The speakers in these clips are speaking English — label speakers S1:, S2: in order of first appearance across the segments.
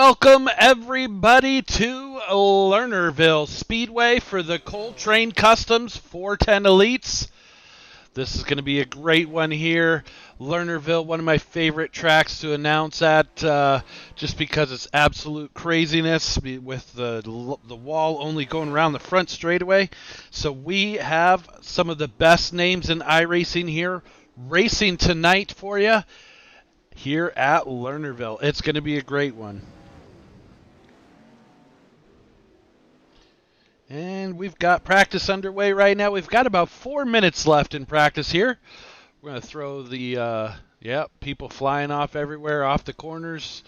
S1: Welcome everybody to Lernerville Speedway for the Coultrain Customs 410 Elites. This is going to be a great one here. Lernerville, one of my favorite tracks to announce at, just because it's absolute craziness with the wall only going around the front straightaway. So we have some of the best names in iRacing here racing tonight for you here at Lernerville. It's going to be a great one. And we've got practice underway right now. We've got about 4 minutes left in practice here. We're going to throw the, people flying off everywhere, off the corners.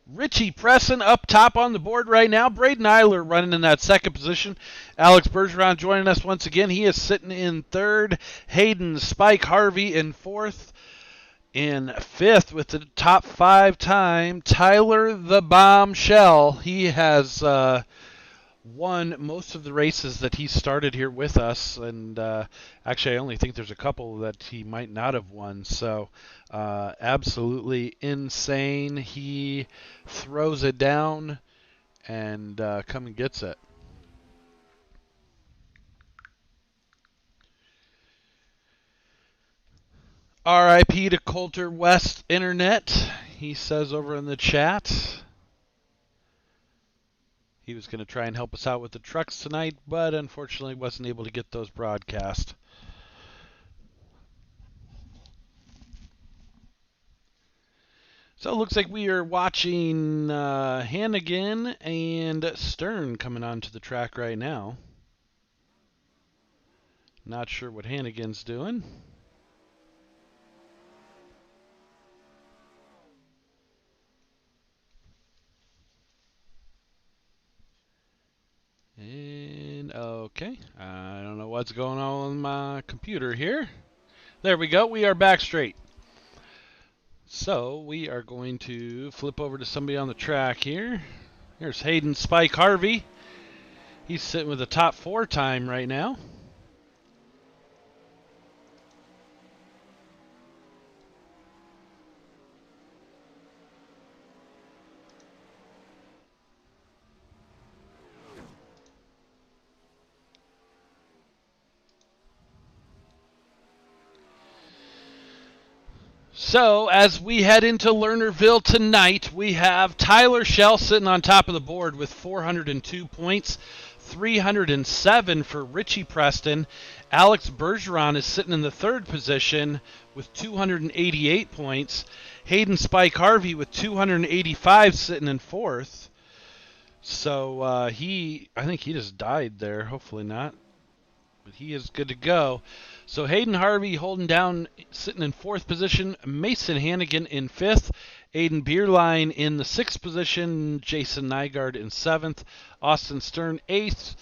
S1: Richie Presson up top on the board right now. Braden Eiler running in that second position. Alex Bergeron joining us once again. He is sitting in third. Hayden Spike Harvey in fourth. In fifth with the top 5 time, Tyler the Bombshell. He has won most of the races that he started here with us, and actually I only think there's a couple that he might not have won. So absolutely insane. He throws it down and come and gets it. RIP to Coulter West Internet, he says over in the chat. He was going to try and help us out with the trucks tonight, but unfortunately wasn't able to get those broadcast. So it looks like we are watching Hannigan and Stern coming onto the track right now. Not sure what Hannigan's doing. And okay, I don't know what's going on with my computer here. There we go, we are back straight. So we are going to flip over to somebody on the track here. Here's Hayden Spike Harvey. He's sitting with a top 4 time right now. So, as we head into Lernerville tonight, we have Tyler Shell sitting on top of the board with 402 points, 307 for Richie Preston. Alex Bergeron is sitting in the third position with 288 points. Hayden Spike Harvey with 285 sitting in fourth. So, I think he just died there. Hopefully not. But he is good to go. So Hayden Harvey holding down, sitting in fourth position. Mason Hannigan in fifth. Aiden Bierlein in the sixth position. Jason Nygaard in seventh. Austin Stern eighth.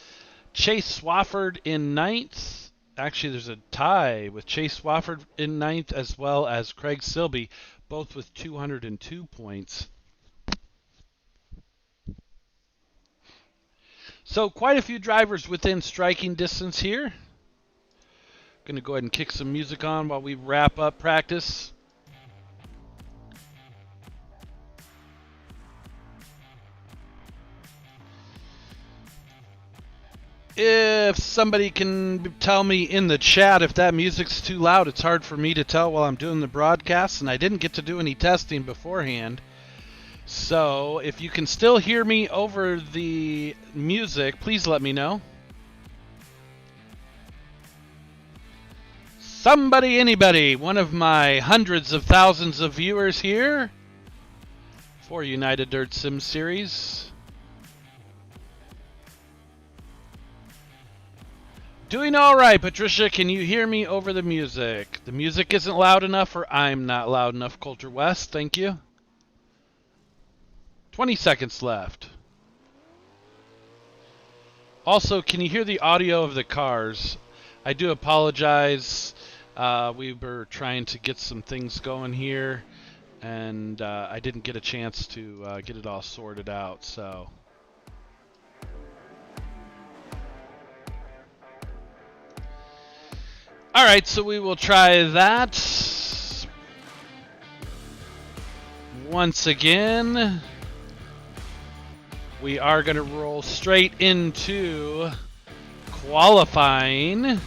S1: Chase Swafford in ninth. Actually, there's a tie with Chase Swafford in ninth as well as Craig Silby, both with 202 points. So quite a few drivers within striking distance here. Going to go ahead and kick some music on while we wrap up practice. If somebody can tell me in the chat if that music's too loud, it's hard for me to tell while I'm doing the broadcast, and I didn't get to do any testing beforehand. So if you can still hear me over the music, please let me know. Somebody, anybody, one of my hundreds of thousands of viewers here for United Dirt Sim Series. Doing all right, Patricia. Can you hear me over the music? The music isn't loud enough, or I'm not loud enough, Coulter West. Thank you. 20 seconds left. Also, can you hear the audio of the cars? I do apologize. We were trying to get some things going here, and I didn't get a chance to get it all sorted out. So, all right, so we will try that. Once again, we are going to roll straight into qualifying.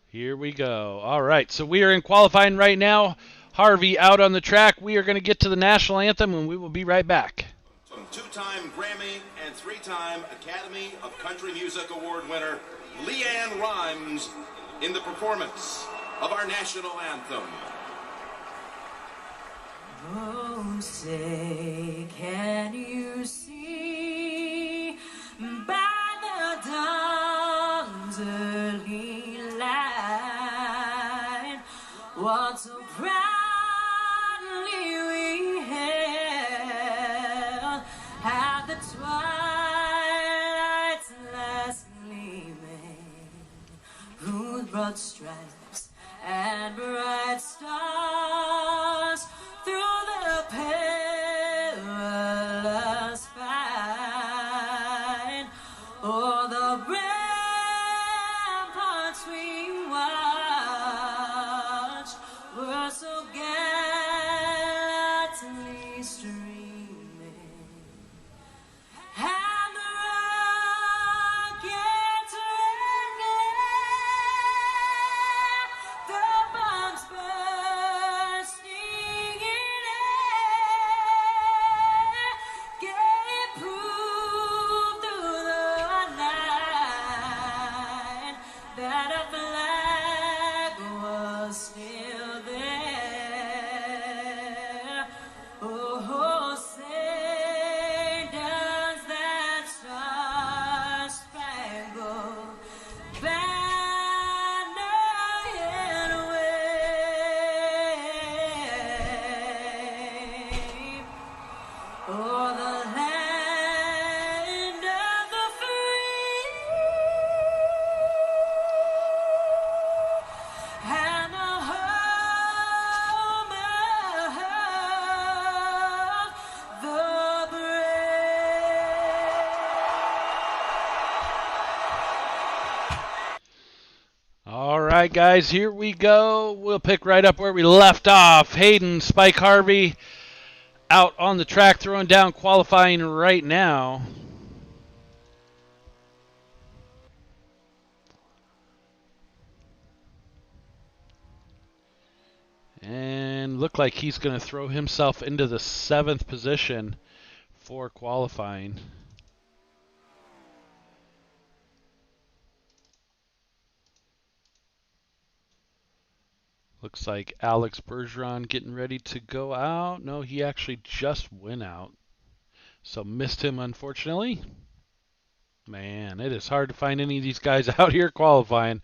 S1: Here we go. All right, so we are in qualifying right now. Harvey out on the track. We are going to get to the national anthem, and we will be right back.
S2: Two-time Grammy and three-time Academy of Country Music Award winner Leanne Rimes in the performance of our national anthem.
S3: Oh, say, can you see by the dawn's early light what so proudly we hailed at the twilight's last gleaming, whose broad stripes and bright stars through the perilous fight, o'er the ramparts we watched were so gallantly streaming, and the rockets red glare, the bombs bursting in air, gave proof through the night that a flag was still there. Oh, say does that star-spangled banner yet wave o'er the land of the free and the home of the brave.
S1: All right, guys, here we go. We'll pick right up where we left off. Hayden Spike Harvey out on the track, throwing down qualifying right now. And look like he's going to throw himself into the 7th position for qualifying. Looks like Alex Bergeron getting ready to go out. No, he actually just went out. So missed him, unfortunately. Man, it is hard to find any of these guys out here qualifying.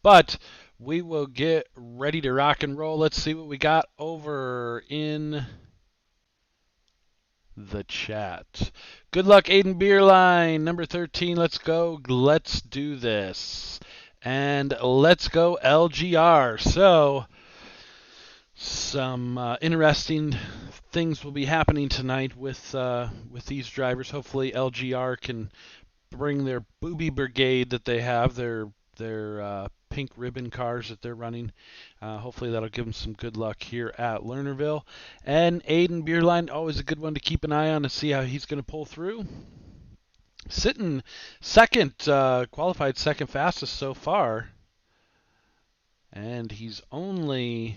S1: But we will get ready to rock and roll. Let's see what we got over in the chat. Good luck, Aiden Beerline, number 13. Let's go. Let's do this. And let's go LGR. So, some interesting things will be happening tonight with these drivers. Hopefully, LGR can bring their booby brigade that they have, their pink ribbon cars that they're running. Hopefully that'll give them some good luck here at Lernerville. And Aiden Beerline, always a good one to keep an eye on to see how he's going to pull through. Sitting second, qualified second fastest so far. And he's only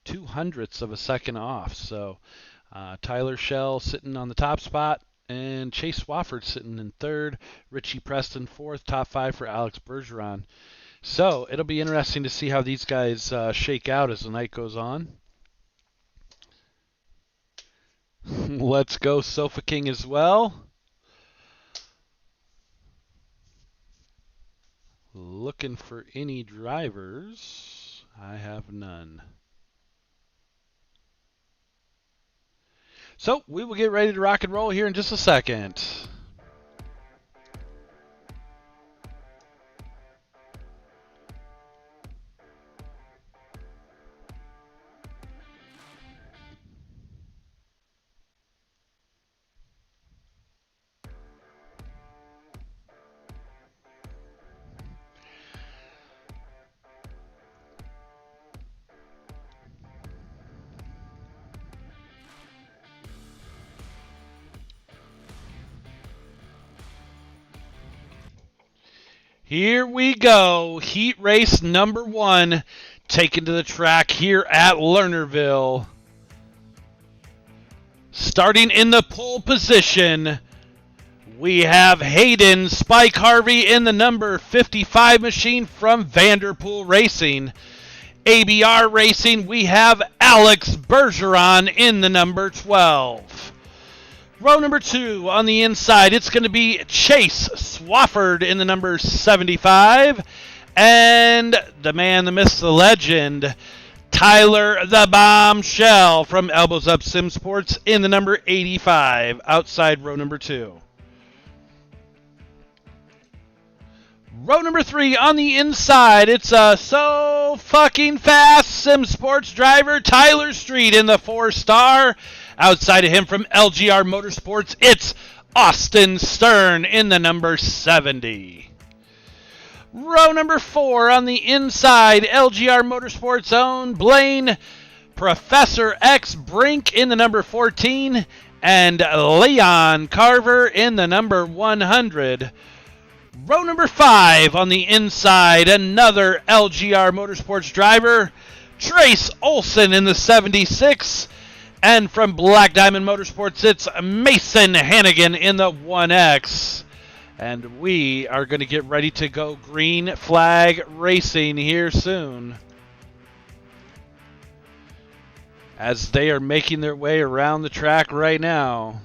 S1: 0.02 of a second off. So Tyler Shell sitting on the top spot. And Chase Swafford sitting in third. Richie Preston fourth. Top 5 for Alex Bergeron. So it'll be interesting to see how these guys shake out as the night goes on. Let's go Sofa King as well. Looking for any drivers. I have none. So we will get ready to rock and roll here in just a second. Here we go. Heat race number 1 taken to the track here at Lernerville. Starting in the pole position, we have Hayden Spike Harvey in the number 55 machine from Vanderpool Racing. ABR Racing, we have Alex Bergeron in the number 12. Row number 2 on the inside, it's going to be Chase Swafford in the number 75. And the man, the myth, the legend, Tyler the Bombshell from Elbows Up Sim Sports in the number 85, outside row number 2. Row number 3 on the inside, it's a so fucking fast Sim Sports driver, Tyler Street in the 4-star. Outside of him from LGR Motorsports, it's Austin Stern in the number 70. Row number 4 on the inside, LGR Motorsports own Blaine Professor X Brink in the number 14, and Leon Carver in the number 100. Row number 5 on the inside, another LGR Motorsports driver, Trace Olson in the 76. And from Black Diamond Motorsports, it's Mason Hannigan in the 1X. And we are going to get ready to go green flag racing here soon, as they are making their way around the track right now.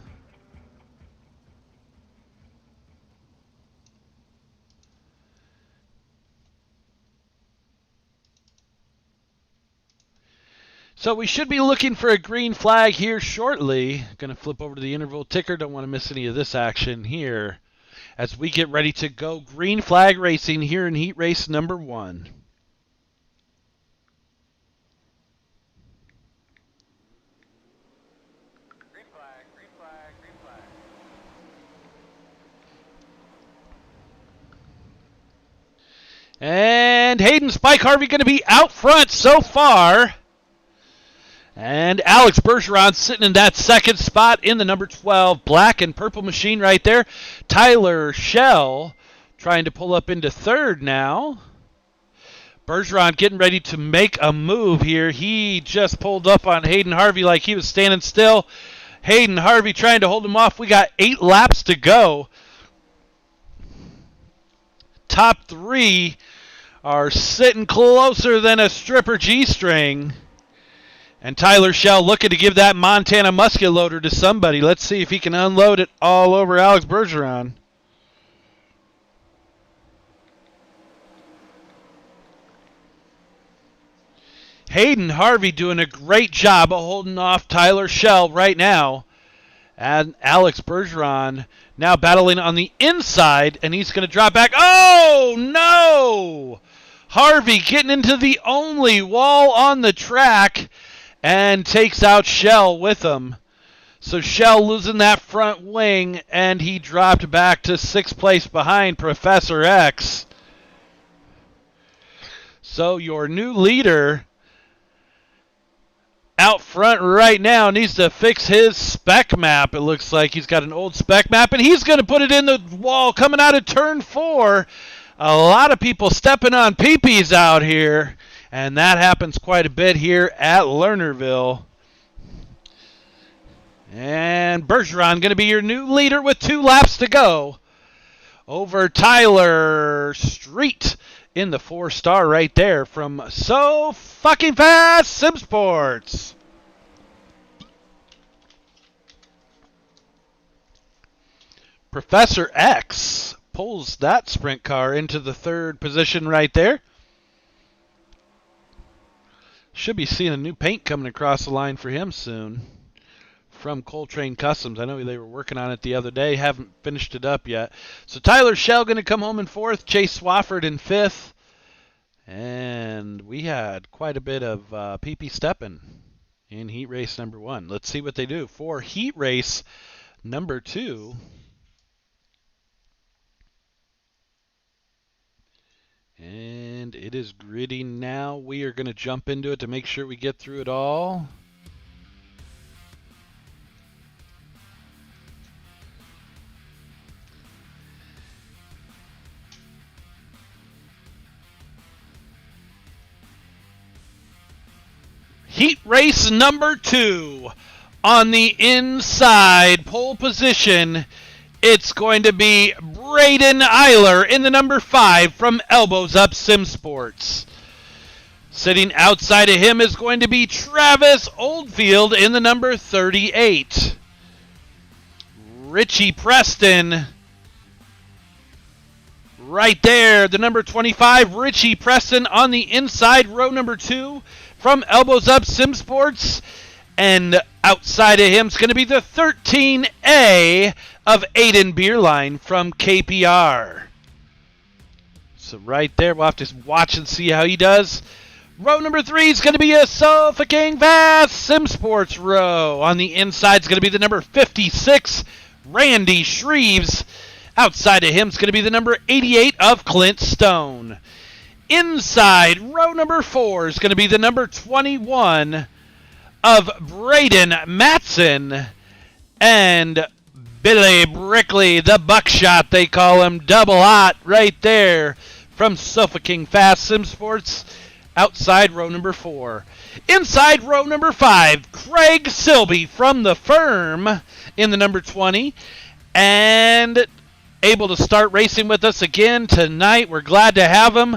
S1: So we should be looking for a green flag here shortly. Going to flip over to the interval ticker. Don't want to miss any of this action here as we get ready to go green flag racing here in heat race number 1.
S4: Green flag, green flag, green flag.
S1: And Hayden Spike Harvey going to be out front so far. And Alex Bergeron sitting in that second spot in the number 12 black and purple machine right there. Tyler Shell trying to pull up into third now. Bergeron getting ready to make a move here. He just pulled up on Hayden Harvey like he was standing still. Hayden Harvey trying to hold him off. We got 8 laps to go. Top 3 are sitting closer than a stripper G-string. And Tyler Shell looking to give that Montana musket loader to somebody. Let's see if he can unload it all over Alex Bergeron. Hayden Harvey doing a great job of holding off Tyler Shell right now. And Alex Bergeron now battling on the inside, and he's going to drop back. Oh, no! Harvey getting into the only wall on the track and takes out Shell with him. So Shell losing that front wing, and he dropped back to 6th place behind Professor X. So your new leader out front right now needs to fix his spec map. It looks like he's got an old spec map, and he's going to put it in the wall coming out of turn 4. A lot of people stepping on peepees out here. And that happens quite a bit here at Lernerville. And Bergeron going to be your new leader with 2 laps to go over Tyler Street in the 4-star right there from So Fucking Fast Sim Sports. Professor X pulls that sprint car into the 3rd position right there. Should be seeing a new paint coming across the line for him soon from Coultrain Customs. I know they were working on it the other day. Haven't finished it up yet. So Tyler Shell going to come home in 4th. Chase Swafford in 5th. And we had quite a bit of PP stepping in heat race number 1. Let's see what they do for heat race number 2. And it is gritty now. We are going to jump into it to make sure we get through it all. Heat race number 2. On the inside pole position, it's going to be Braden Eiler in the number 5 from Elbows Up Sim Sports. Sitting outside of him is going to be Travis Oldfield in the number 38. Richie Preston right there, the number 25, Richie Preston on the inside, row number 2 from Elbows Up Sim Sports. And outside of him is going to be the 13A of Aiden Beerline from KPR. So right there, we'll have to watch and see how he does. Row number 3 is going to be a Suffocating Fast Sim Sports row. On the inside is going to be the number 56, Randy Shreves. Outside of him is going to be the number 88 of Clint Stone. Inside, row number 4 is going to be the number 21 of Braden Matson and Billy Brickley, the buckshot they call him, double hot right there from Suffocating Fast Sim Sports. Outside row number 4. Inside row number 5, Craig Silby from the firm in the number 20. And able to start racing with us again tonight. We're glad to have him.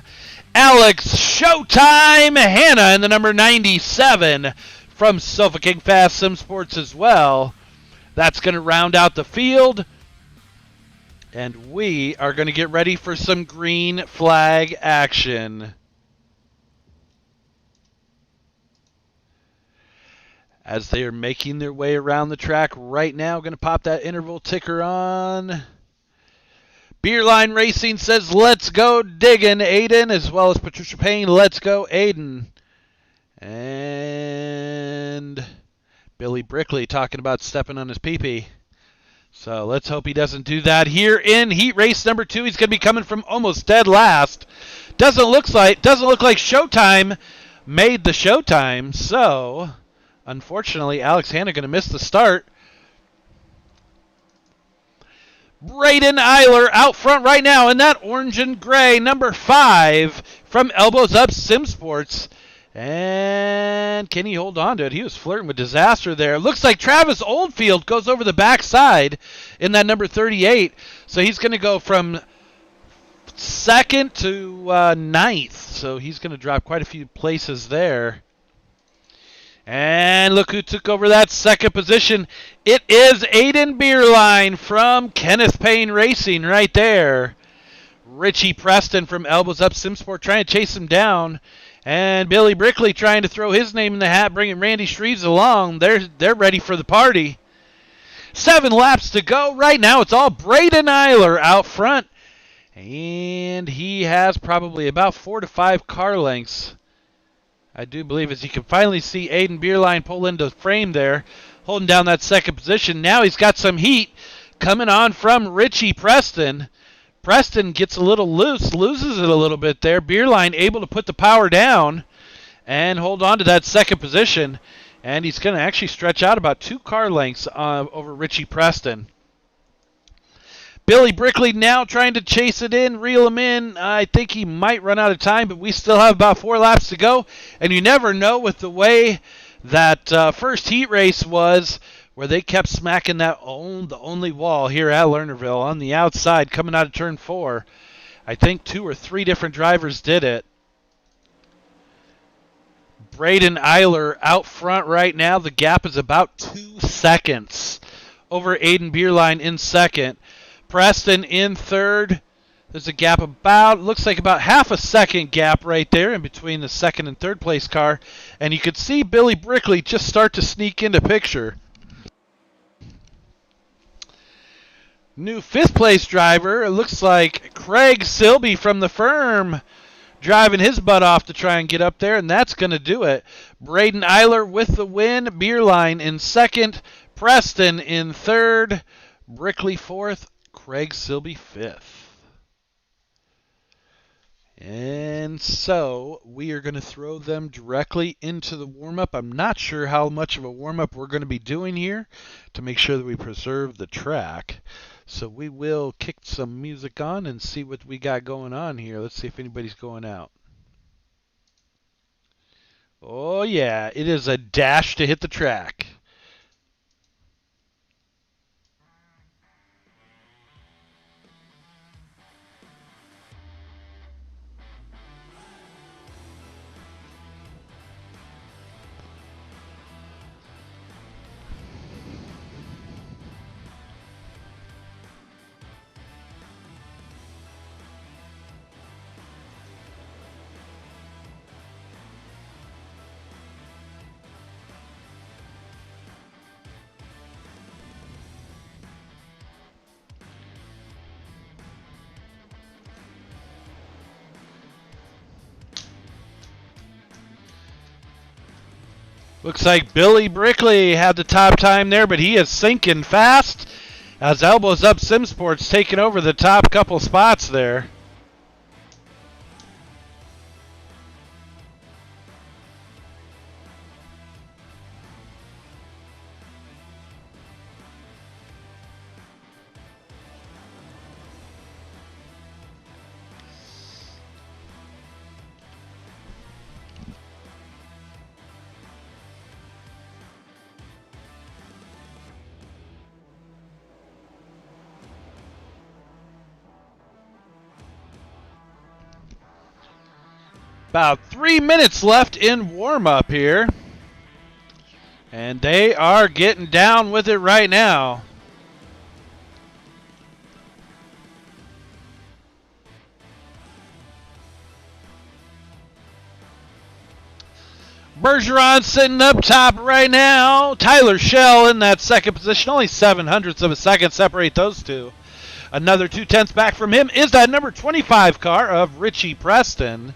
S1: Alex Showtime Hanna in the number 97 from Suffocating Fast Sim Sports as well. That's going to round out the field. And we are going to get ready for some green flag action. As they are making their way around the track right now, going to pop that interval ticker on. Beerline Racing says, let's go diggin', Aiden, as well as Patricia Payne, let's go, Aiden. And Billy Brickley talking about stepping on his pee-pee. So let's hope he doesn't do that here in heat race number 2. He's going to be coming from almost dead last. Doesn't look like Showtime made the showtime, so unfortunately, Alex Hanna going to miss the start. Braden Eiler out front right now in that orange and gray, number 5 from Elbows Up Sim Sports. And can he hold on to it? He was flirting with disaster there. Looks like Travis Oldfield goes over the backside in that number 38. So he's going to go from 2nd to 9th. So he's going to drop quite a few places there. And look who took over that 2nd position. It is Aiden Beerline from Kenneth Payne Racing right there. Richie Preston from Elbows Up Simsport trying to chase him down. And Billy Brickley trying to throw his name in the hat, bringing Randy Shreves along. They're ready for the party. 7 laps to go. Right now it's all Braden Eiler out front. And he has probably about 4 to 5 car lengths, I do believe, as you can finally see Aiden Beerline pull into frame there, holding down that 2nd position. Now he's got some heat coming on from Richie Preston. Preston gets a little loose, loses it a little bit there. Beerline able to put the power down and hold on to that 2nd position. And he's going to actually stretch out about 2 car lengths over Richie Preston. Billy Brickley now trying to chase it in, reel him in. I think he might run out of time, but we still have about 4 laps to go. And you never know with the way that first heat race was, where they kept smacking the only wall here at Lernerville on the outside coming out of turn 4. I think 2 or 3 different drivers did it. Braden Eiler out front right now. The gap is about 2 seconds over Aiden Beerline in 2nd. Preston in 3rd. There's a gap looks like about half a second gap right there in between the 2nd and 3rd place car. And you could see Billy Brickley just start to sneak into picture. New 5th place driver, it looks like Craig Silby from the firm, driving his butt off to try and get up there, and that's going to do it. Braden Eiler with the win, Beerline in 2nd, Preston in 3rd, Brickley 4th, Craig Silby 5th. And so we are going to throw them directly into the warm-up. I'm not sure how much of a warm-up we're going to be doing here to make sure that we preserve the track. So we will kick some music on and see what we got going on here. Let's see if anybody's going out. Oh, yeah. It is a dash to hit the track. Looks like Billy Brickley had the top time there, but he is sinking fast as Elbows Up Simsports taking over the top couple spots there. About 3 minutes left in warm-up here. And they are getting down with it right now. Bergeron sitting up top right now. Tyler Schell in that second position. Only 0.07 of a second separate those two. Another 0.2 back from him is that number 25 car of Richie Preston.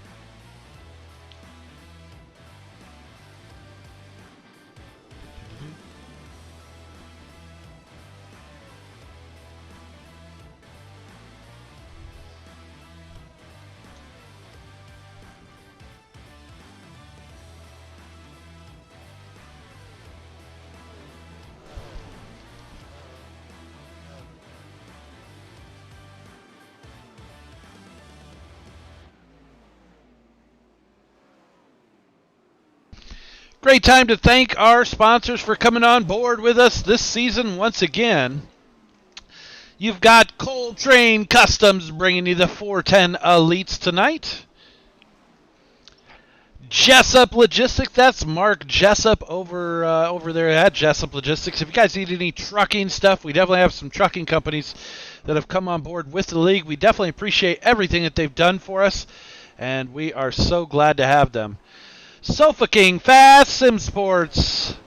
S1: Great time to thank our sponsors for coming on board with us this season once again. You've got Coultrain Customs bringing you the 410 Elites tonight. Jessup Logistics, that's Mark Jessup over there at Jessup Logistics. If you guys need any trucking stuff, we definitely have some trucking companies that have come on board with the league. We definitely appreciate everything that they've done for us, and we are so glad to have them. Sofa King Fast Sim Sports.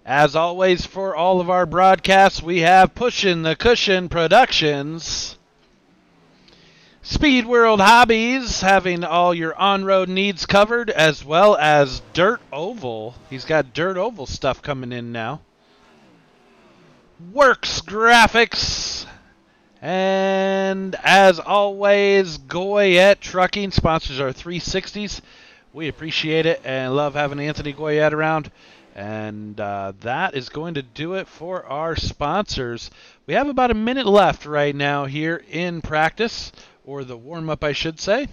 S1: As always, for all of our broadcasts, we have Pushin' the Cushion Productions. Speed World Hobbies, having all your on-road needs covered, as well as Dirt Oval. He's got Dirt Oval stuff coming in now. Works Graphics. And as always, Goyette Trucking sponsors our 360s. We appreciate it and love having Anthony Goyette around. And that is going to do it for our sponsors. We have about a minute left right now here in practice, or the warm-up, I should say.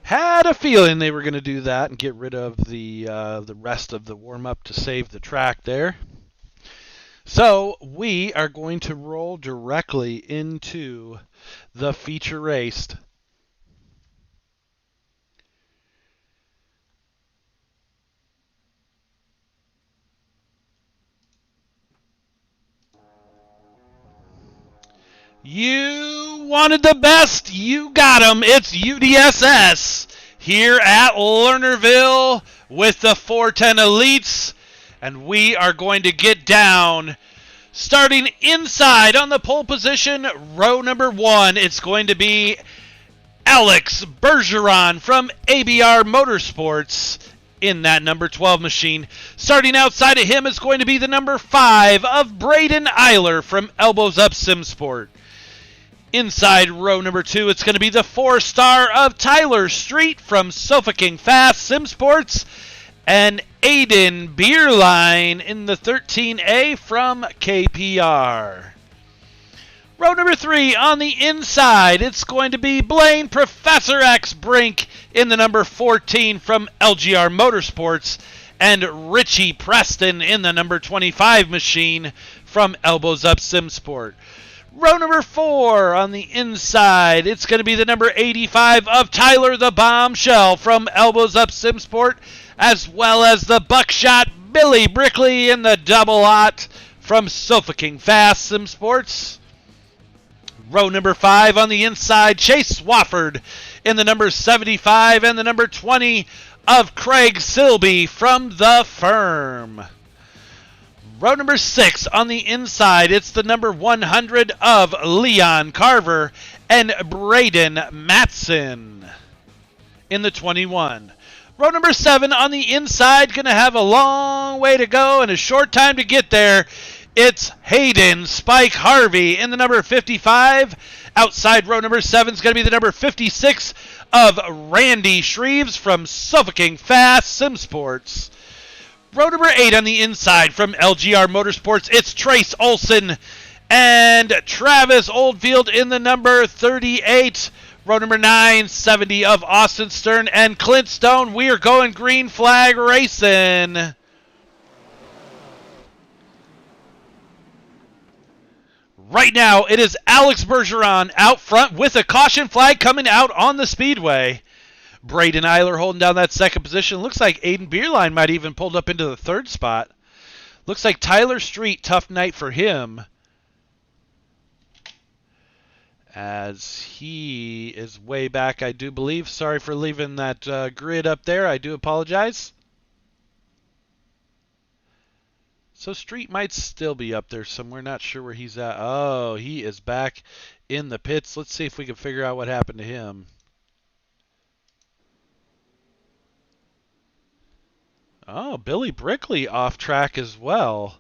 S1: Had a feeling they were going to do that and get rid of the rest of the warm-up to save the track there. So we are going to roll directly into the feature race. You wanted the best, you got them. It's UDSS here at Lernerville with the 410 Elites, and we are going to get down. Starting inside on the pole position, row number 1, it's going to be Alex Bergeron from ABR Motorsports in that number 12 machine. Starting outside of him is going to be the number 5 of Braden Eiler from Elbows Up Simsport. Inside row number 2, it's going to be the 4-star of Tyler Street from Sofa King Fast Simsports. and Aiden Beerline in the 13A from KPR. Row number 3 on the inside, it's going to be Blaine Professor X Brink in the number 14 from LGR Motorsports, and Richie Preston in the number 25 machine from Elbows Up SimSport. Row number 4 on the inside, it's going to be the number 85 of Tyler the Bombshell from Elbows Up SimSport, as well as the Buckshot Billy Brickley in the double aught from Sofa King Fast SimSports. Row number 5 on the inside, Chase Swafford in the number 75 and the number 20 of Craig Silby from The Firm. Row number 6 on the inside, it's the number 100 of Leon Carver and Braden Matson in the 21. Row number 7 on the inside, going to have a long way to go and a short time to get there. It's Hayden Spike Harvey in the number 55. Outside row number 7 is going to be the number 56 of Randy Shreves from Sofa King Fast SimSports. Row number 8 on the inside from LGR Motorsports, it's Trace Olson and Travis Oldfield in the number 38. Row number 9, 70 of Austin Stern and Clint Stone. We are going green flag racing. Right now, it is Alex Bergeron out front with a caution flag coming out on the speedway. Braden Eiler holding down that second position. Looks like Aiden Beerline might even pulled up into the third spot. Looks like Tyler Street, tough night for him, as he is way back, I do believe. Sorry for leaving that grid up there. I do apologize. So Street might still be up there somewhere. Not sure where he's at. Oh, he is back in the pits. Let's see if we can figure out what happened to him. Oh, Billy Brickley off track as well.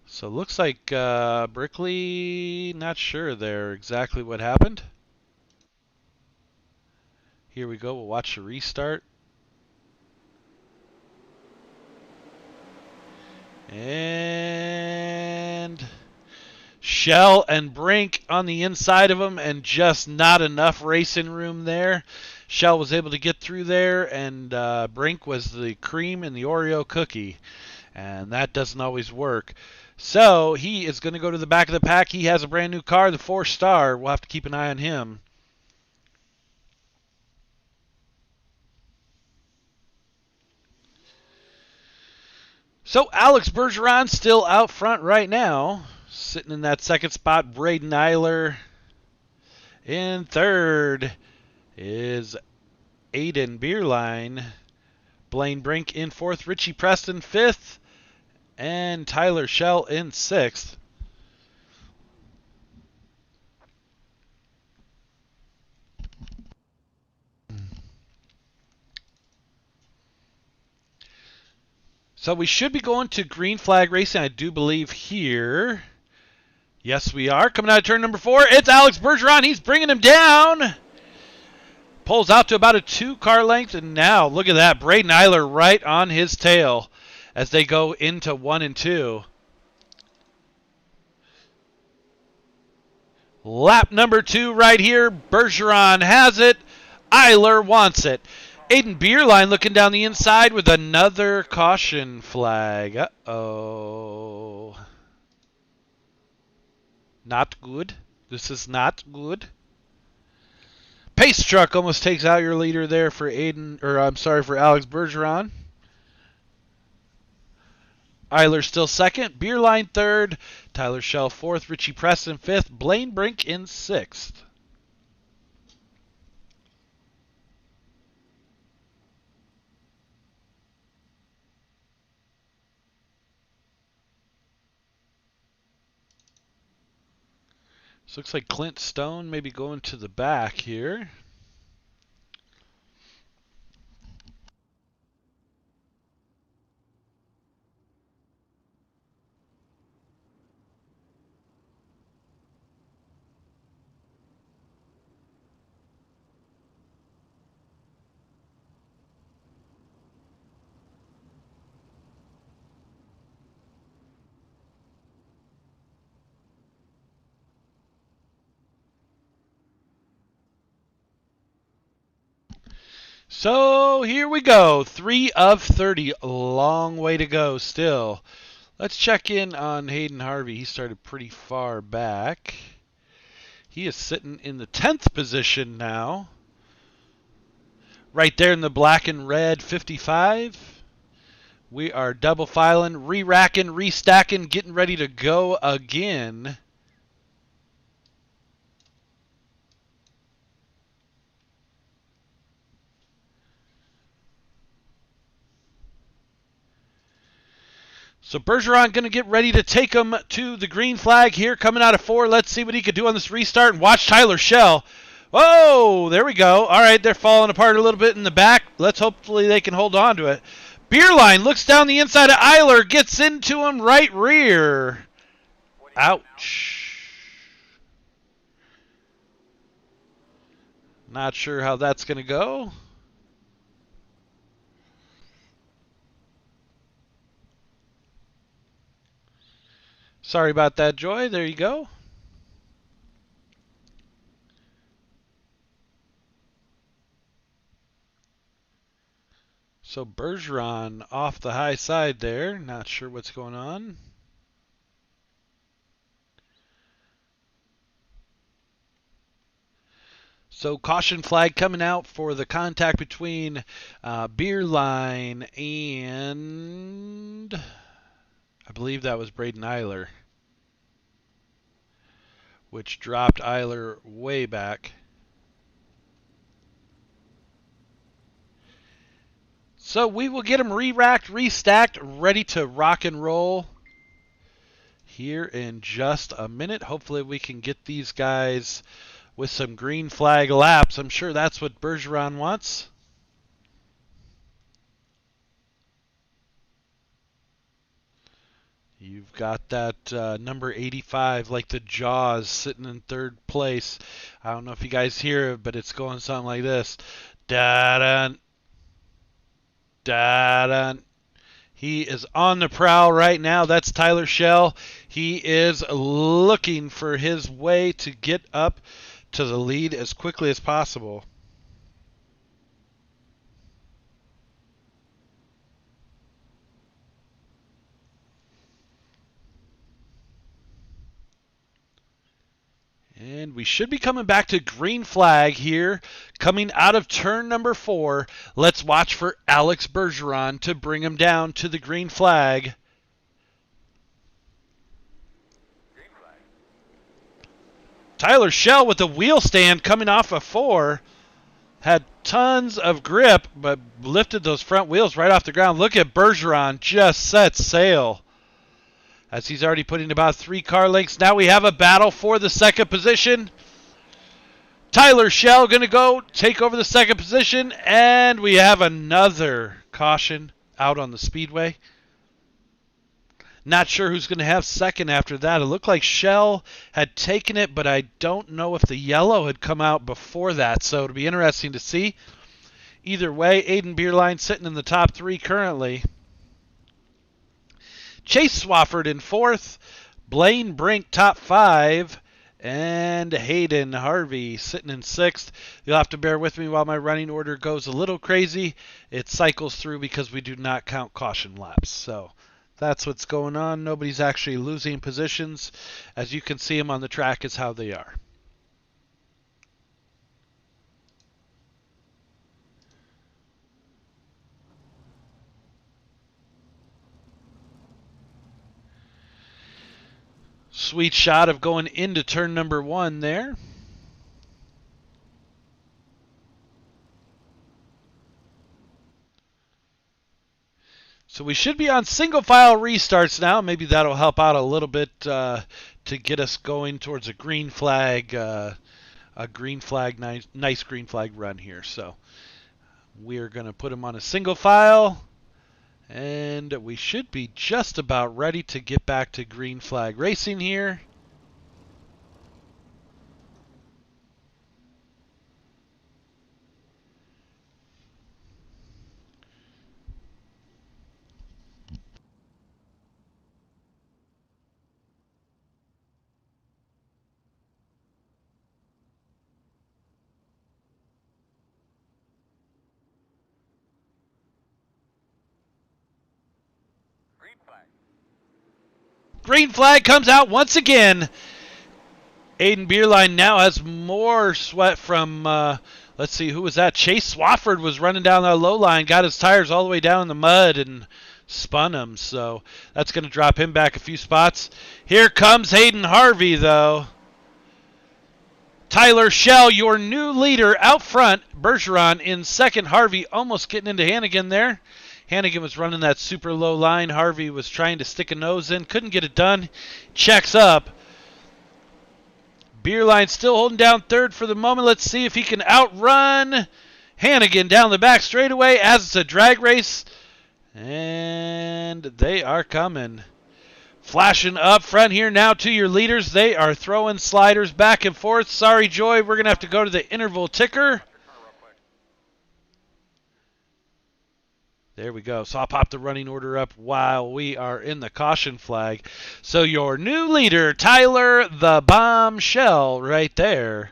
S1: So looks like Brickley, not sure there exactly what happened. Here we go. We'll watch the restart. And Shell and Brink on the inside of him, and just not enough racing room there. Shell was able to get through there, and Brink was the cream in the Oreo cookie, and that doesn't always work. So he is going to go to the back of the pack. He has a brand new car, the 4-star. We'll have to keep an eye on him. So Alex Bergeron still out front right now, sitting in that second spot. Braden Eiler in third is Aiden Beerline. Blaine Brink in fourth. Richie Preston fifth. And Tyler Shell in sixth. So we should be going to green flag racing, I do believe, here. Yes, we are. Coming out of turn number 4, it's Alex Bergeron. He's bringing him down. Pulls out to about a 2-car length, and now, look at that. Braden Eiler right on his tail as they go into 1 and 2. Lap number 2 right here. Bergeron has it. Eiler wants it. Aiden Beerline looking down the inside with another caution flag. Uh-oh. Not good. This is not good. Pace truck almost takes out your leader there for for Alex Bergeron. Eiler still second. Beerline third. Tyler Shell fourth. Richie Preston fifth. Blaine Brink in sixth. So looks like Clint Stone maybe going to the back here. So here we go. 3 of 30. A long way to go still. Let's check in on Hayden Harvey. He started pretty far back. He is sitting in the 10th position now. Right there in the black and red 55. We are double filing, re-racking, restacking, getting ready to go again. So Bergeron going to get ready to take him to the green flag here, coming out of 4. Let's see what he could do on this restart, and watch Tyler Schell. Oh, there we go. All right, they're falling apart a little bit in the back. Let's hopefully they can hold on to it. Beerline looks down the inside of Eiler, gets into him right rear. Ouch. Not sure how that's going to go. Sorry about that, Joy. There you go. So Bergeron off the high side there. Not sure what's going on. So caution flag coming out for the contact between Beerline and I believe that was Braden Eiler, which dropped Eiler way back. So we will get him re-racked, restacked, ready to rock and roll here in just a minute. Hopefully we can get these guys with some green flag laps. I'm sure that's what Bergeron wants. You've got that number 85, like the Jaws, sitting in 3rd place. I don't know if you guys hear it, but it's going something like this. Da-dun. Da-dun. He is on the prowl right now. That's Tyler Schell. He is looking for his way to get up to the lead as quickly as possible. And we should be coming back to green flag here, coming out of turn number 4. Let's watch for Alex Bergeron to bring him down to the green flag. Tyler Schell with the wheel stand coming off of 4. Had tons of grip, but lifted those front wheels right off the ground. Look at Bergeron just set sail, as he's already putting about 3 car lengths. Now we have a battle for the 2nd position. Tyler Schell going to go take over the 2nd position, and we have another caution out on the speedway. Not sure who's going to have 2nd after that. It looked like Schell had taken it, but I don't know if the yellow had come out before that, so it'll be interesting to see. Either way, Aiden Beerline sitting in the top 3 currently. Chase Swafford in 4th, Blaine Brink top 5, and Hayden Harvey sitting in 6th. You'll have to bear with me while my running order goes a little crazy. It cycles through because we do not count caution laps. So that's what's going on. Nobody's actually losing positions. As you can see them on the track is how they are. Sweet shot of going into turn number 1 there. So we should be on single file restarts now. Maybe that'll help out a little bit to get us going towards a green flag, nice green flag run here. So we're going to put them on a single file. And we should be just about ready to get back to green flag racing here. Green flag comes out once again. Aiden Beerline now has more sweat from, let's see, who was that? Chase Swafford was running down that low line, got his tires all the way down in the mud and spun him. So that's going to drop him back a few spots. Here comes Hayden Harvey, though. Tyler Shell, your new leader out front. Bergeron in second. Harvey almost getting into Hannigan there. Hannigan was running that super low line. Harvey was trying to stick a nose in. Couldn't get it done. Checks up. Beerline still holding down third for the moment. Let's see if he can outrun Hannigan down the back straightaway as it's a drag race. And they are coming. Flashing up front here now to your leaders. They are throwing sliders back and forth. Sorry, Joy, we're going to have to go to the interval ticker. There we go. So I'll pop the running order up while we are in the caution flag. So your new leader, Tyler the Bombshell, right there.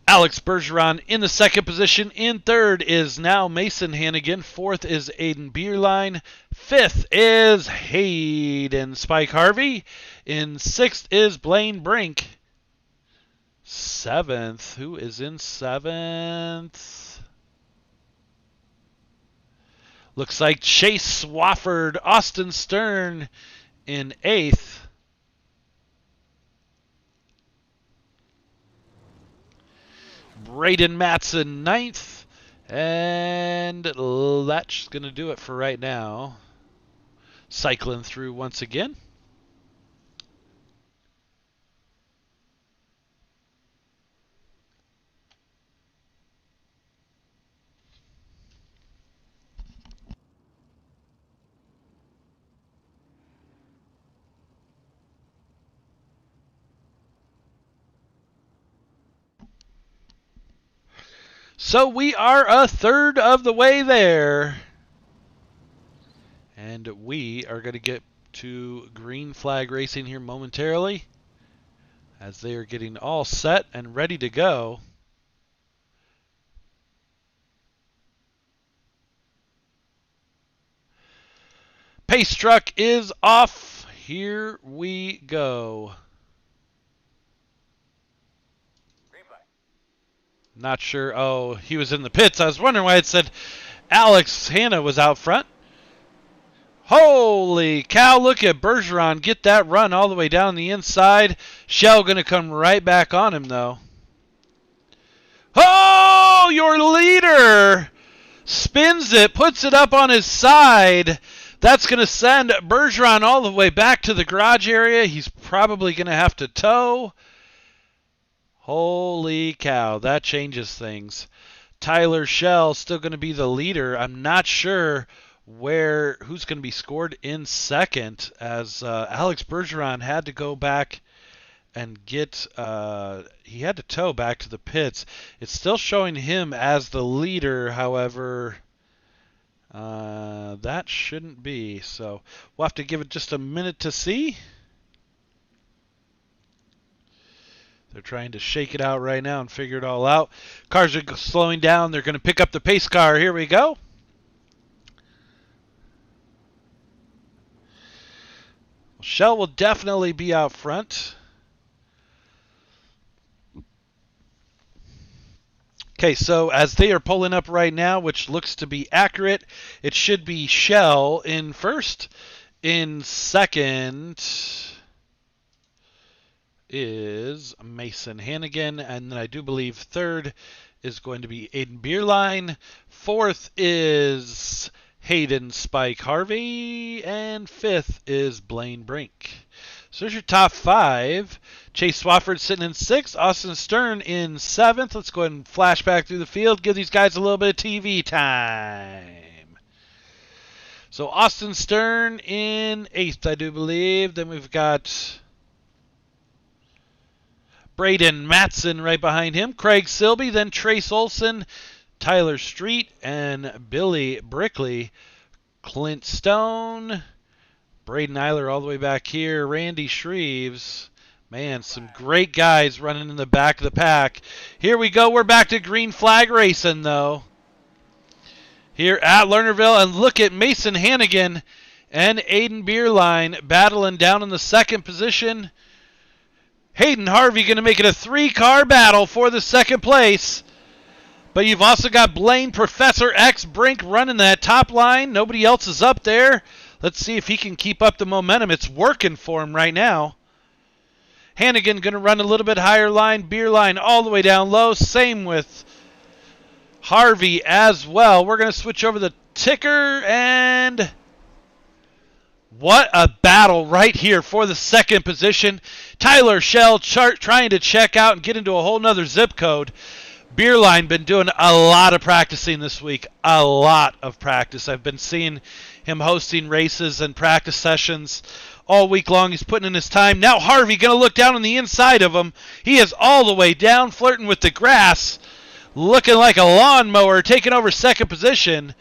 S1: Alex Bergeron in the second position. In third is now Mason Hannigan. Fourth is Aiden Beerline. Fifth is Hayden Spike Harvey. In sixth is Blaine Brink. Seventh. Who is in seventh? Looks like Chase Swafford. Austin Stern in eighth. Braden Matson ninth. And that's going to do it for right now. Cycling through once again. So we are a third of the way there. And we are going to get to green flag racing here momentarily as they are getting all set and ready to go. Pace truck is off. Here we go. Not sure. Oh, he was in the pits. I was wondering why it said Alex Hanna was out front. Holy cow, look at Bergeron get that run all the way down the inside. Shell going to come right back on him, though. Oh, your leader spins it, puts it up on his side. That's going to send Bergeron all the way back to the garage area. He's probably going to have to tow. Holy cow, that changes things. Tyler Shell still going to be the leader. I'm not sure who's going to be scored in second, as Alex Bergeron had to go back and he had to tow back to the pits. It's still showing him as the leader, however, that shouldn't be. So we'll have to give it just a minute to see. They're trying to shake it out right now and figure it all out. Cars are slowing down. They're going to pick up the pace car. Here we go. Shell will definitely be out front. Okay, so as they are pulling up right now, which looks to be accurate, it should be Shell in first. In second is Mason Hannigan, and then I do believe third is going to be Aiden Beerline. Fourth is Hayden Spike Harvey, and fifth is Blaine Brink. So there's your top five. Chase Swafford sitting in sixth. Austin Stern in seventh. Let's go ahead and flash back through the field. Give these guys a little bit of TV time. So Austin Stern in eighth, I do believe. Then we've got Braden Matson right behind him. Craig Silby, then Trace Olson, Tyler Street, and Billy Brickley. Clint Stone, Braden Eiler all the way back here. Randy Shreves. Man, some great guys running in the back of the pack. Here we go. We're back to green flag racing, though. here at Lernerville. And look at Mason Hannigan and Aiden Beerline battling down in the second position. Hayden Harvey going to make it a 3-car battle for the second place. But you've also got Blaine Professor X Brink running that top line. Nobody else is up there. Let's see if he can keep up the momentum. It's working for him right now. Hannigan going to run a little bit higher line. Beerline all the way down low. Same with Harvey as well. We're going to switch over the ticker, and what a battle right here for the second position. Tyler Shell trying to check out and get into a whole nother zip code. Beerline been doing a lot of practicing this week. A lot of practice. I've been seeing him hosting races and practice sessions all week long. He's putting in his time. Now Harvey going to look down on the inside of him. He is all the way down, flirting with the grass. Looking like a lawnmower, taking over second position.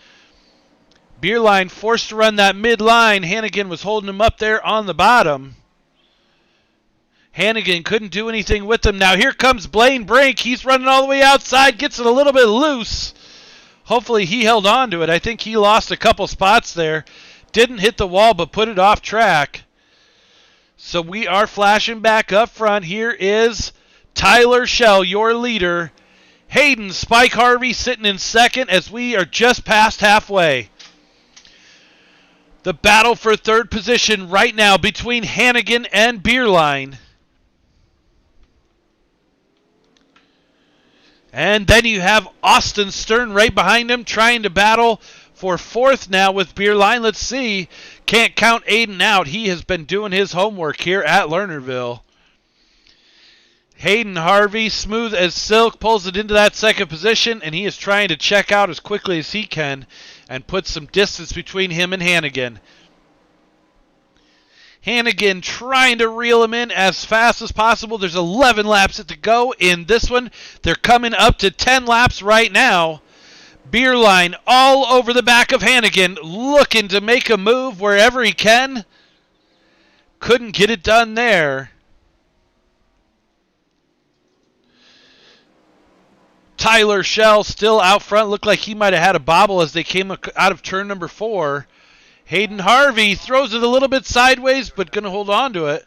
S1: Beerline forced to run that mid-line. Hannigan was holding him up there on the bottom. Hannigan couldn't do anything with him. Now here comes Blaine Brink. He's running all the way outside, gets it a little bit loose. Hopefully he held on to it. I think he lost a couple spots there. Didn't hit the wall, but put it off track. So we are flashing back up front. Here is Tyler Shell, your leader. Hayden Spike Harvey sitting in second as we are just past halfway. The battle for third position right now between Hannigan and Beerline. And then you have Austin Stern right behind him trying to battle for fourth now with Beerline. Let's see. Can't count Aiden out. He has been doing his homework here at Lernerville. Hayden Harvey, smooth as silk, pulls it into that second position, and he is trying to check out as quickly as he can and put some distance between him and Hannigan. Hannigan trying to reel him in as fast as possible. There's 11 laps to go in this one. They're coming up to 10 laps right now. Beerline all over the back of Hannigan, looking to make a move wherever he can. Couldn't get it done there. Tyler Shell still out front. Looked like he might have had a bobble as they came out of turn number 4. Hayden Harvey throws it a little bit sideways, but going to hold on to it.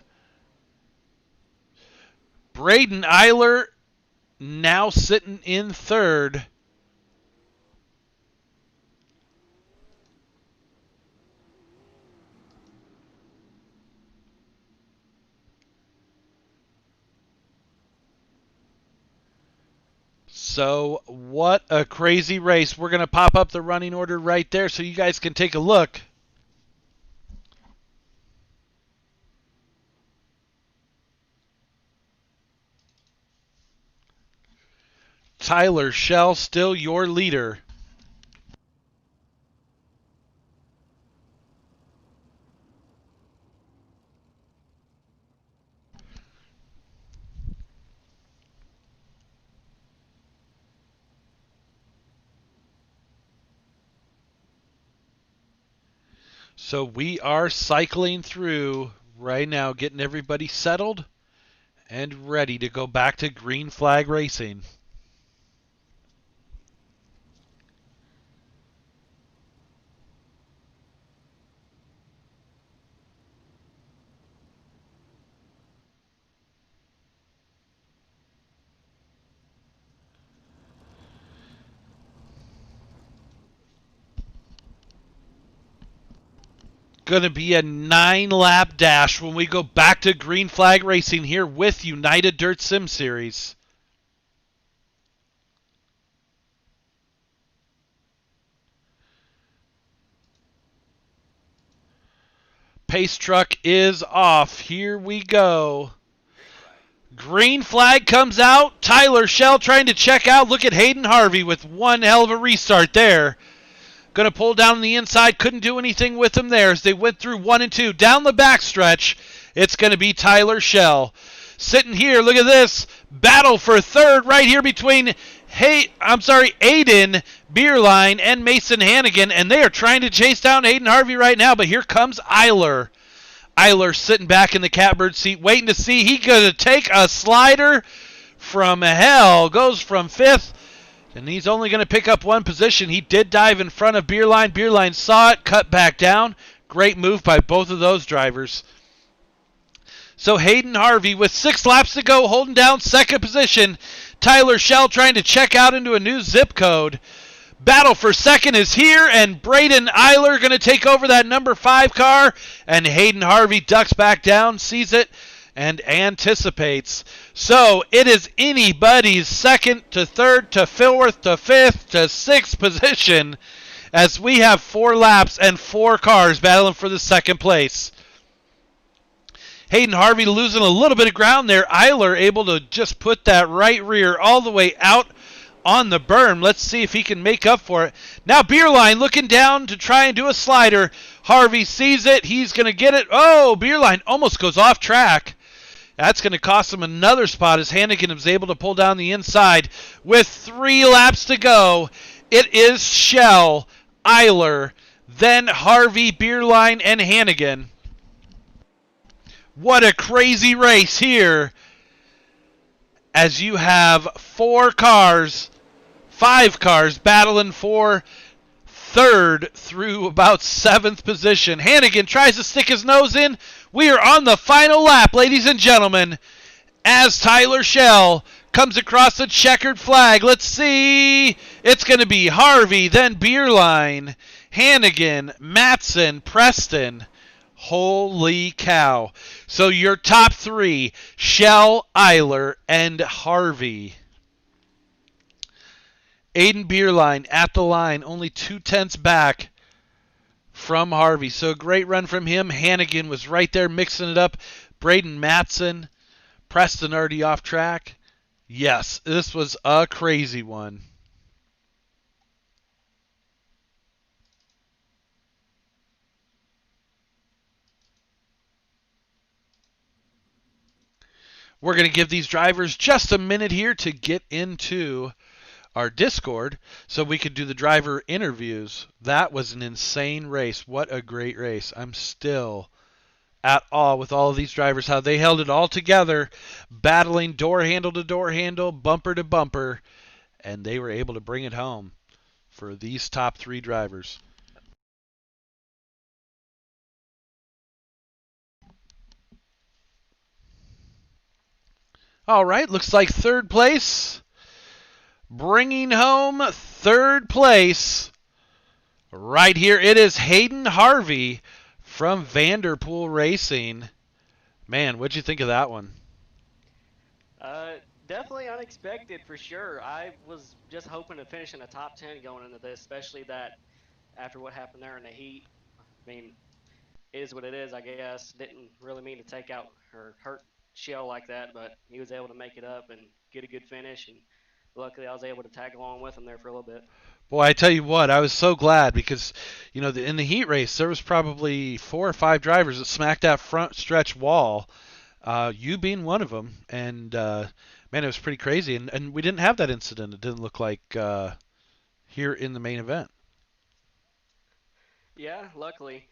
S1: Braden Eiler now sitting in third. So, what a crazy race. We're going to pop up the running order right there so you guys can take a look. Tyler Shell, still your leader. So we are cycling through right now, getting everybody settled and ready to go back to green flag racing. Going to be a 9-lap dash when we go back to green flag racing here with United Dirt Sim Series. Pace truck is off. Here we go. Green flag comes out. Tyler Shell trying to check out. Look at Hayden Harvey with one hell of a restart there. Going to pull down the inside. Couldn't do anything with them there as they went through 1 and 2. Down the backstretch, it's going to be Tyler Shell. Sitting here, look at this. Battle for third right here between Aiden Beerline and Mason Hannigan. And they are trying to chase down Aiden Harvey right now. But here comes Eiler. Eiler sitting back in the catbird seat waiting to see. He's going to take a slider from hell. Goes from 5th And he's only going to pick up one position. He did dive in front of Beerline. Beerline saw it, cut back down. Great move by both of those drivers. So Hayden Harvey with 6 laps to go, holding down second position. Tyler Schell trying to check out into a new zip code. Battle for second is here, and Braden Eiler going to take over that number 5 car. And Hayden Harvey ducks back down, sees it, and anticipates. So it is anybody's second to third to fourth to fifth to sixth position as we have 4 laps and 4 cars battling for the second place. Hayden Harvey losing a little bit of ground there. Eiler able to just put that right rear all the way out on the berm. Let's see if he can make up for it. Now Beerline looking down to try and do a slider. Harvey sees it. He's going to get it. Oh, Beerline almost goes off track. That's going to cost him another spot as Hannigan is able to pull down the inside with 3 laps to go. It is Schell, Eiler, then Harvey, Beerline, and Hannigan. What a crazy race here as you have 5 cars battling for third through about 7th position. Hannigan tries to stick his nose in. We are on the final lap, ladies and gentlemen, as Tyler Schell comes across the checkered flag. Let's see. It's going to be Harvey, then Beerline, Hannigan, Matson, Preston. Holy cow. So your top 3, Schell, Eiler, and Harvey. Aiden Beerline at the line, only 2/10 back from Harvey. So a great run from him. Hannigan was right there mixing it up. Braden Matson, Preston already off track. Yes, this was a crazy one. We're going to give these drivers just a minute here to get into our Discord so we could do the driver interviews. That was an insane race. What a great race. I'm still at awe with all of these drivers, how they held it all together, battling door handle to door handle, bumper to bumper, and they were able to bring it home for these top 3 drivers. All right, looks like third place. Bringing home third place right here. It is Hayden Harvey from Vanderpool Racing. Man, what'd you think of that one?
S5: Definitely unexpected for sure. I was just hoping to finish in the top 10 going into this, especially that after what happened there in the heat. I mean, it is what it is, I guess. Didn't really mean to take out or hurt Schell like that, but he was able to make it up and get a good finish, and luckily I was able to tag along with him there for a little bit.
S1: Boy, I tell you what, I was so glad because, in the heat race, there was probably 4 or 5 drivers that smacked that front stretch wall, you being one of them, and man, it was pretty crazy, and we didn't have that incident. It didn't look like here in the main event.
S5: Yeah, luckily.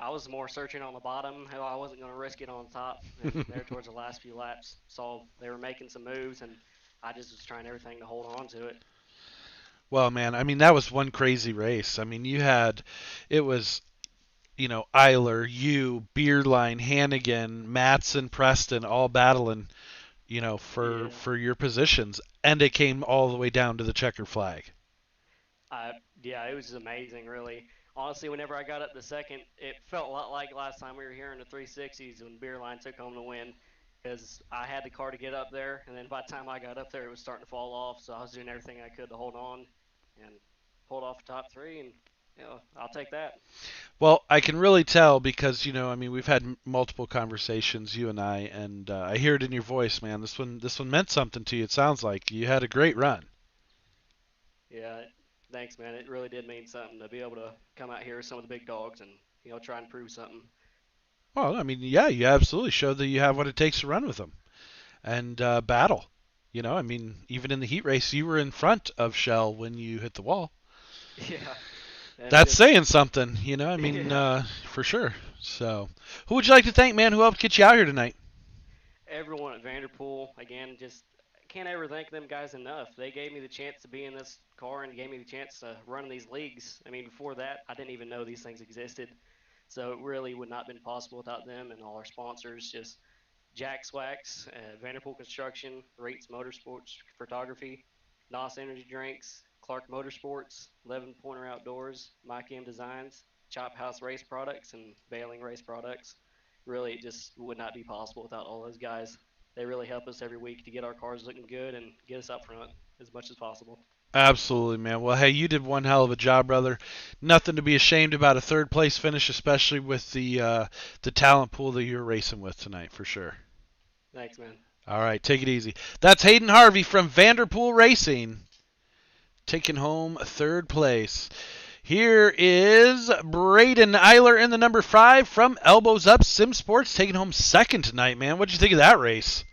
S5: I was more searching on the bottom. Hell, I wasn't going to risk it on top. And there towards the last few laps, saw they were making some moves, and I just was trying everything to hold on to it.
S1: Well, man, I mean, that was one crazy race. I mean, it was, Eiler, you, Beerline, Hannigan, Matson, Preston, all battling, for your positions. And it came all the way down to the checker flag.
S5: Yeah, it was amazing, really. Honestly, whenever I got up to second, it felt a lot like last time we were here in the 360s when Beerline took home the win, because I had the car to get up there, and then by the time I got up there, it was starting to fall off, so I was doing everything I could to hold on and pulled off the top 3, and I'll take that.
S1: Well, I can really tell because, we've had multiple conversations, you and I hear it in your voice, man. This one meant something to you. It sounds like you had a great run.
S5: Yeah, thanks, man. It really did mean something to be able to come out here with some of the big dogs and, try and prove something.
S1: Well, I mean, yeah, you absolutely showed that you have what it takes to run with them and battle. Even in the heat race, you were in front of Schell when you hit the wall.
S5: Yeah.
S1: That's saying something, for sure. So, who would you like to thank, man? Who helped get you out here tonight?
S5: Everyone at Vanderpool, again, just can't ever thank them guys enough. They gave me the chance to be in this car and gave me the chance to run in these leagues. I mean, before that, I didn't even know these things existed. So it really would not have been possible without them and all our sponsors. Just Jack Swax, Vanderpool Construction, Rates Motorsports Photography, NOS Energy Drinks, Clark Motorsports, 11 Pointer Outdoors, Mike M Designs, Chop House Race Products, and Bailing Race Products. Really, it just would not be possible without all those guys. They really help us every week to get our cars looking good and get us up front as much as possible.
S1: Absolutely, man. Well, hey, you did one hell of a job, brother. Nothing to be ashamed about a third place finish, especially with the talent pool that you're racing with tonight, for sure.
S5: Thanks, man.
S1: All right, take it easy. That's Hayden Harvey from Vanderpool Racing, taking home third place. Here is Braden Eiler in the number 5 from Elbows Up Sim Sports, taking home second tonight, man. What'd you think of that race?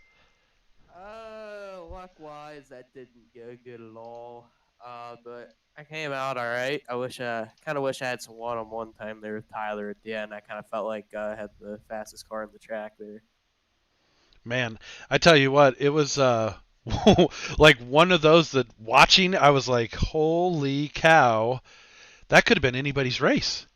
S6: Luck-wise, that didn't go good at all. But I came out all right. Kind of wish I had some one-on-one time there with Tyler at the end. I kind of felt like I had the fastest car on the track there.
S1: Man, I tell you what, it was like one of those that watching, I was like, holy cow, that could have been anybody's race.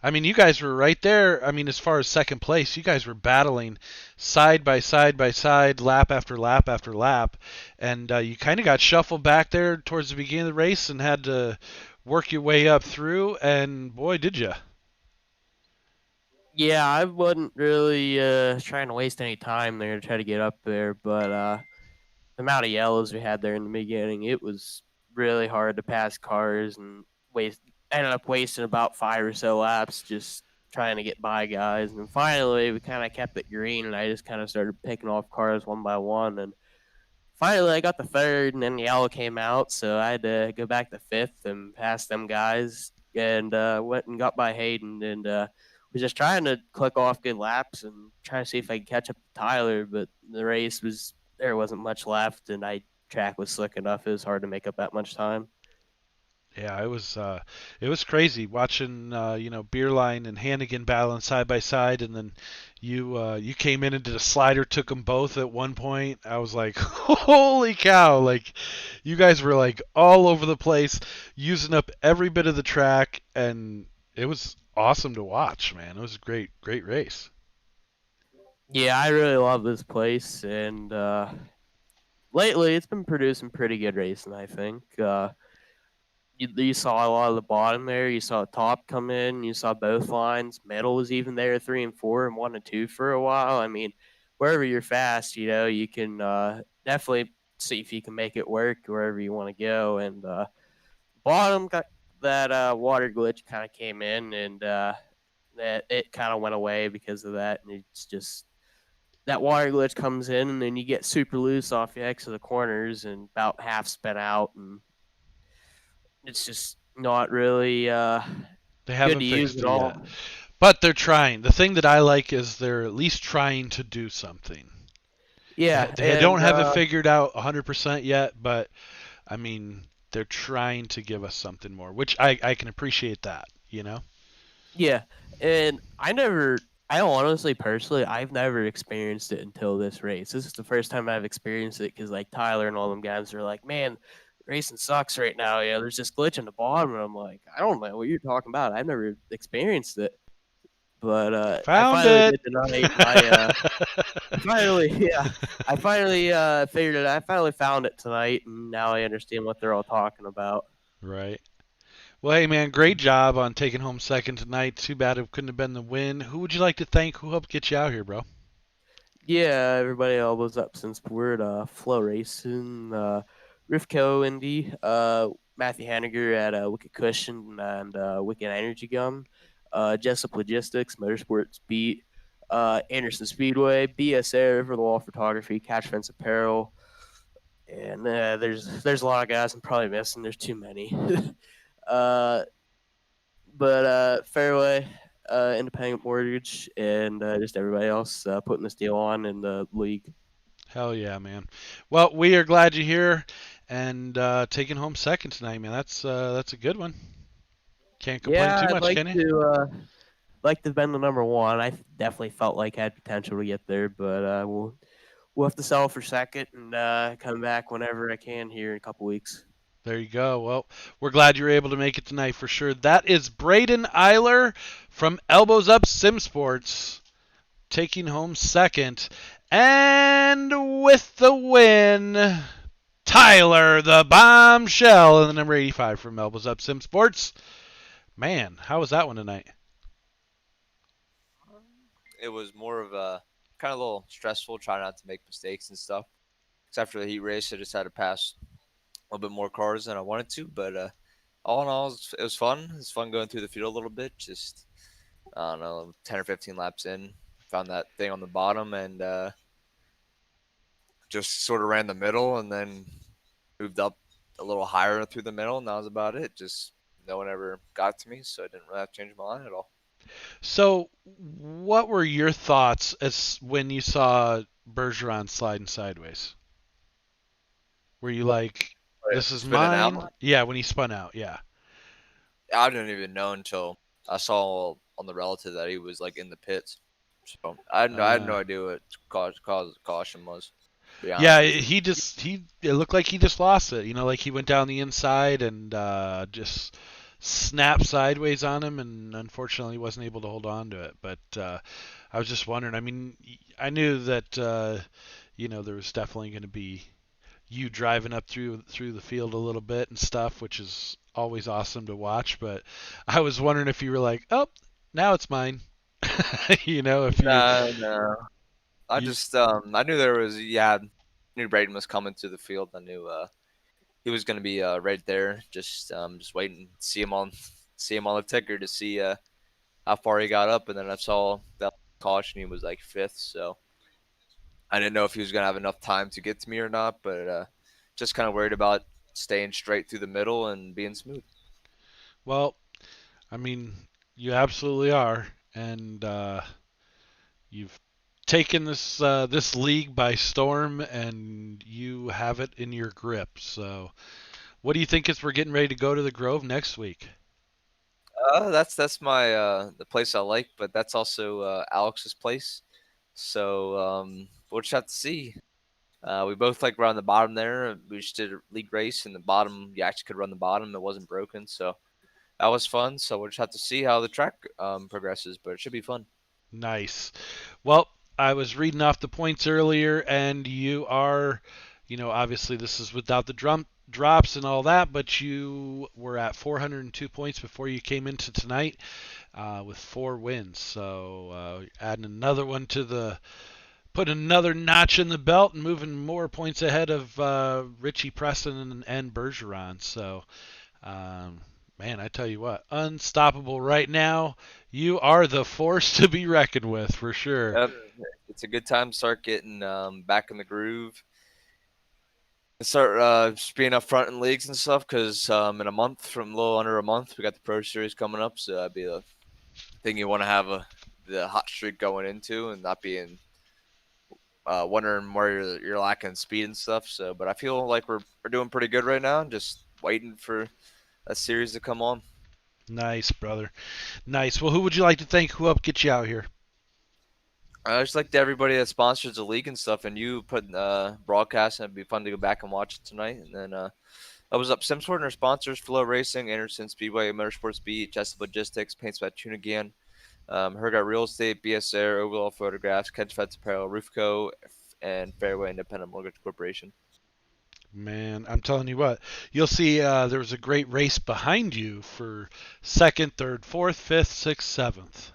S1: I mean, you guys were right there. I mean, as far as second place, you guys were battling side by side by side, lap after lap after lap, and you kind of got shuffled back there towards the beginning of the race and had to work your way up through. And boy, did you!
S6: Yeah, I wasn't really trying to waste any time there to try to get up there, but the amount of yellows we had there in the beginning, it was really hard to pass cars and waste. Ended up wasting about 5 or so laps just trying to get by guys, and then finally we kind of kept it green, and I just kind of started picking off cars one by one, and finally I got the third, and then the yellow came out, so I had to go back to fifth and pass them guys, and went and got by Hayden, and was just trying to click off good laps and trying to see if I could catch up to Tyler, but the race was there wasn't much left, and I track was slick enough. It was hard to make up that much time.
S1: Yeah, it was crazy watching Beerline and Hannigan battling side by side, and then you came in and did a slider, took them both at one point. I was like, holy cow! Like you guys were like all over the place, using up every bit of the track, and it was awesome to watch, man. It was a great race.
S6: Yeah, I really love this place, and lately it's been producing pretty good racing. I think you saw a lot of the bottom there. You saw the top come in. You saw both lines. Middle was even there, 3 and 4, and 1 and 2 for a while. I mean, wherever you're fast, you can definitely see if you can make it work wherever you want to go. And bottom got that water glitch kind of came in, and that it kind of went away because of that. And it's just that water glitch comes in, and then you get super loose off the X of the corners and about half spin out, and it's just not really
S1: They
S6: good
S1: haven't
S6: to use
S1: fixed
S6: at
S1: it
S6: all.
S1: yet, but they're trying. The thing that I like is they're at least trying to do something.
S6: Yeah,
S1: They don't
S6: and
S1: have it figured out 100% yet, but I mean, they're trying to give us something more, which I can appreciate that, you know?
S6: yeah, and I honestly, personally, I've never experienced it until this race. This is the first time I've experienced it because like Tyler and all them guys are like, man, racing sucks right now. Yeah, there's this glitch in the bottom, and I'm like, I don't know what you're talking about. I've never experienced it, but I
S1: Found
S6: finally
S1: it.
S6: did tonight. Finally, yeah, I finally figured it. I finally found it tonight, and now I understand what they're all talking about.
S1: Right. Well, hey, man, great job on taking home second tonight. Too bad it couldn't have been the win. Who would you like to thank? Who helped get you out here, bro?
S6: Yeah, everybody elbows up since we're at Flow Racing, Rifco Indy, Matthew Hanniger at Wicked Cushion and Wicked Energy Gum, Jessup Logistics, Motorsports Beat, Anderson Speedway, BSA, River the Wall Photography, Catch Fence Apparel, and there's a lot of guys I'm probably missing. There's too many. uh, but Fairway, Independent Mortgage, and just everybody else putting this deal on in the league.
S1: Hell yeah, man. Well, we are glad you're here and taking home second tonight, man. That's a good one. Can't complain
S6: Yeah,
S1: too
S6: I'd
S1: much,
S6: like
S1: can you?
S6: to have been the number one. I definitely felt like I had potential to get there, but we'll have to settle for second and come back whenever I can here in a couple weeks.
S1: There you go. Well, we're glad you're able to make it tonight for sure. That is Braden Eiler from Elbows Up Sim Sports taking home second. And with the win, Tyler the Bombshell in the number 85 from Elbows Up Sim Sports. Man, how was that one tonight?
S7: It was more of a kind of a little stressful, trying not to make mistakes and stuff. Except for the heat race, I just had to pass a little bit more cars than I wanted to. But all in all, it was fun. It was fun going through the field a little bit. Just, I don't know, 10 or 15 laps in, found that thing on the bottom and just sort of ran the middle and then moved up a little higher through the middle. And that was about it. Just no one ever got to me, so I didn't really have to change my line at all.
S1: So, what were your thoughts as when you saw Bergeron sliding sideways? Were you like, this is
S7: Spinning
S1: mine?
S7: out?
S1: Yeah, when he spun out, yeah.
S7: I didn't even know until I saw on the relative that he was like in the pits. So I had no idea what cause the caution was. To be
S1: Yeah,
S7: honest with you.
S1: it looked like he just lost it. You know, like he went down the inside and just snapped sideways on him, and unfortunately wasn't able to hold on to it. But I was just wondering. I mean, I knew that there was definitely going to be you driving up through the field a little bit and stuff, which is always awesome to watch. But I was wondering if you were like, oh, now it's mine. If
S7: No. I
S1: you
S7: just I knew there was knew Braden was coming to the field. I knew he was going to be right there. Just waiting to see him on the ticker to see how far he got up, and then I saw that caution. He was like fifth, so I didn't know if he was going to have enough time to get to me or not. But just kind of worried about staying straight through the middle and being smooth.
S1: well, I mean, you absolutely are, and you've taken this league by storm, and you have it in your grip. So, what do you think as we're getting ready to go to the Grove next week?
S7: That's my the place I like, but that's also Alex's place. So we'll just have to see. We both like around the bottom there. We just did a league race, and the bottom you actually could run the bottom. It wasn't broken, so that was fun. So we'll just have to see how the track progresses, but it should be fun.
S1: Nice. Well, I was reading off the points earlier, and you are, obviously this is without the drops and all that, but you were at 402 points before you came into tonight with 4 wins. So adding another one put another notch in the belt and moving more points ahead of Richie Preston and Bergeron. So, um, man, I tell you what, unstoppable right now. You are the force to be reckoned with for sure.
S7: Yep. It's a good time to start getting back in the groove and start just being up front in leagues and stuff. Because in a month, from a little under a month, we got the Pro Series coming up, so that'd be the thing you want to have the hot streak going into and not being wondering where you're lacking speed and stuff. So, but I feel like we're doing pretty good right now. Just waiting for that series to come on.
S1: Nice, brother. Nice. Well, who would you like to thank? Who helped get you out here?
S7: I just like to everybody that sponsors the league and stuff, and you put broadcast, and it'd be fun to go back and watch it tonight. And then I was up Simsport and our sponsors: Flow Racing, Anderson Speedway, Motorsports Beat, Jessup Logistics, Paints by Tune Again, Hergot Real Estate, BS Air, Overall Photographs, Catch Feds Apparel, Roofco, and Fairway Independent Mortgage Corporation.
S1: Man, I'm telling you what, you'll see there was a great race behind you for second, third, fourth, fifth, sixth, seventh.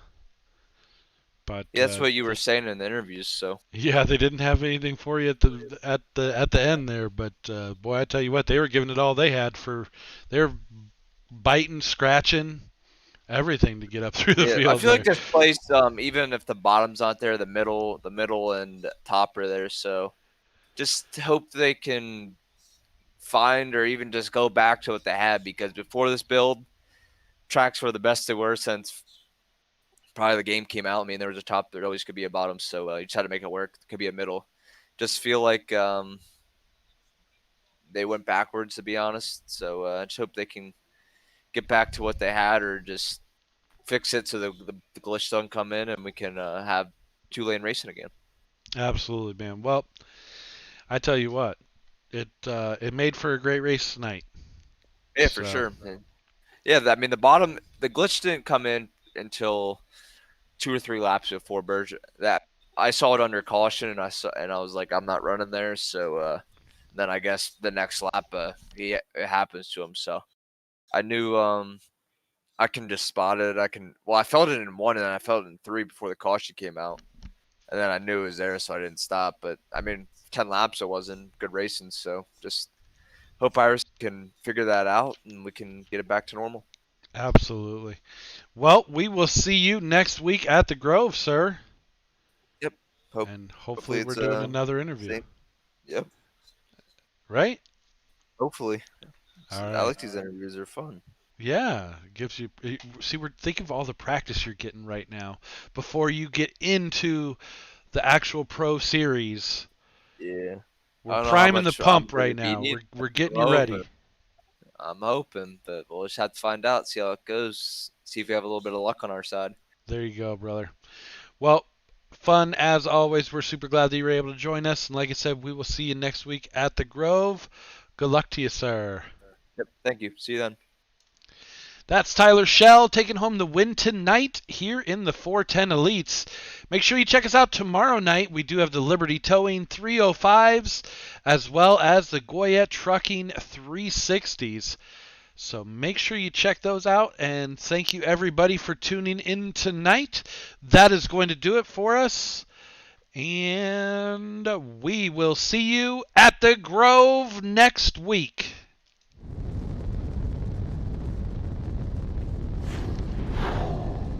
S1: But
S7: Yeah, that's what you were saying in the interviews. So
S1: yeah, they didn't have anything for you at the end there. But boy, I tell you what, they were giving it all they had they were biting, scratching, everything to get up through the
S7: yeah,
S1: field.
S7: I feel like
S1: there.
S7: this place, even if the bottom's not there, the middle and top are there. So just hope they can find or even just go back to what they had, because before this build, tracks were the best they were since probably the game came out. I mean, there was a top, there always could be a bottom, so you just had to make it work. It could be a middle. Just feel like they went backwards, to be honest. So I just hope they can get back to what they had, or just fix it so the glitch doesn't come in and we can have 2-lane racing again.
S1: Absolutely, man. Well, I tell you what, it made for a great race tonight.
S7: Yeah, for
S1: So
S7: sure. Yeah, I mean the glitch didn't come in until 2 or 3 laps before Berger. That I saw it under caution, and I was like, I'm not running there. So then I guess the next lap, it happens to him. So I knew I can just spot it. I felt it in 1, and then I felt it in 3 before the caution came out, and then I knew it was there, so I didn't stop. But I mean, 10 laps it wasn't good racing. So just hope Iris can figure that out, and we can get it back to normal.
S1: absolutely. Well, we will see you next week at the Grove, sir.
S7: Yep.
S1: And
S7: Hopefully
S1: hopefully we're
S7: it's
S1: doing another interview.
S7: same. Yep.
S1: Right?
S7: Hopefully.
S1: All
S7: I
S1: right.
S7: like these interviews. They're fun.
S1: Yeah, it gives you see think of all the practice you're getting right now before you get into the actual pro series.
S7: Yeah.
S1: We're
S7: I don't know how
S1: priming the
S7: much I'm
S1: pump
S7: gonna
S1: right
S7: be
S1: now.
S7: needing.
S1: We're
S7: I'm
S1: getting you
S7: hoping.
S1: ready.
S7: I'm hoping, but we'll just have to find out, see how it goes, see if we have a little bit of luck on our side.
S1: There you go, brother. Well, fun as always. We're super glad that you were able to join us. And like I said, we will see you next week at the Grove. Good luck to you, sir.
S7: Yep. Thank you. See you then.
S1: That's Tyler Shell taking home the win tonight here in the 410 Elites. Make sure you check us out tomorrow night. We do have the Liberty Towing 305s as well as the Goya Trucking 360s. So make sure you check those out, and thank you everybody for tuning in tonight. That is going to do it for us, and we will see you at the Grove next week.